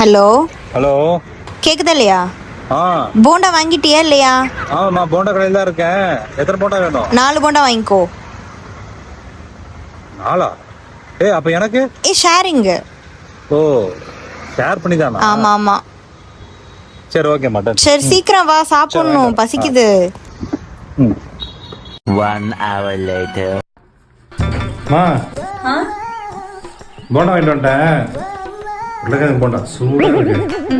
Hello hello, கேக்குதா இல்லையா? ஆ போண்டா வாங்கிட்டியா இல்லையா? நான் போண்டா கடையில் தான் இருக்கேன். எத்தனை போண்டா வேணும்? 4 போண்டா வாங்கிக்கோ. நாளா? அப்ப எனக்கு ஷேரிங். ஓ, ஷேர் பண்ணி தானா? ஆமா ஆமா. சரி, ஓகே மட்டன். சரி சீக்கிரம் வா, சாப்பிடணும், பசிக்குது. 1 hour later. போண்டா வாங்கிட்டு வந்துட்டேன். உருளைக்கிழங்கு போண்டா சூடா இருக்கு.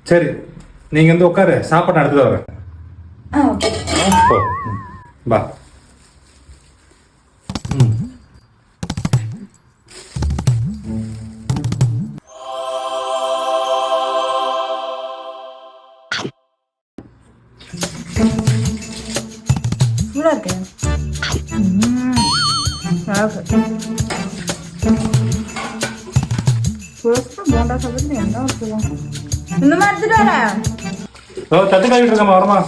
சரி, நீங்க வந்து உட்காரு, சாப்பாடு எடுத்துட்டு வரேன். போ. பா. சூடா இருக்கு. போண்டா சாப்பிட்டு என்ன இருக்குவோம் இந்த மாதிரி எடுத்துட்டு வரேன். தட்டு காய்கிட்டு இருக்கமா, வரமா?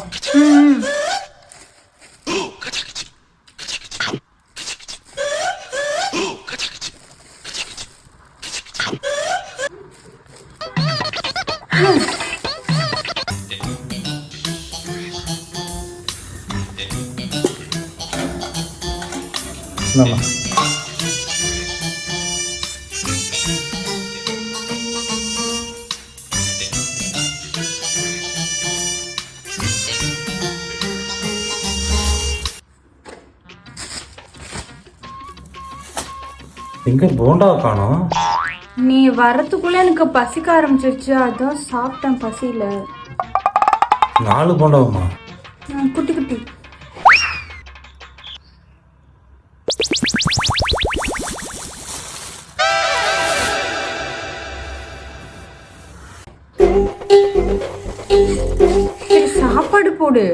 ஆமா. எங்க போண்டா காணோம்? நீ வரத்துக்குள்ள எனக்கு பசிக்க ஆரம்பிச்சிருச்சு, அதான் சாப்பிட்டேன் பசியில. 4 போண்டாவுமா? குட்டி குட்டி. சாப்பாடு போடு.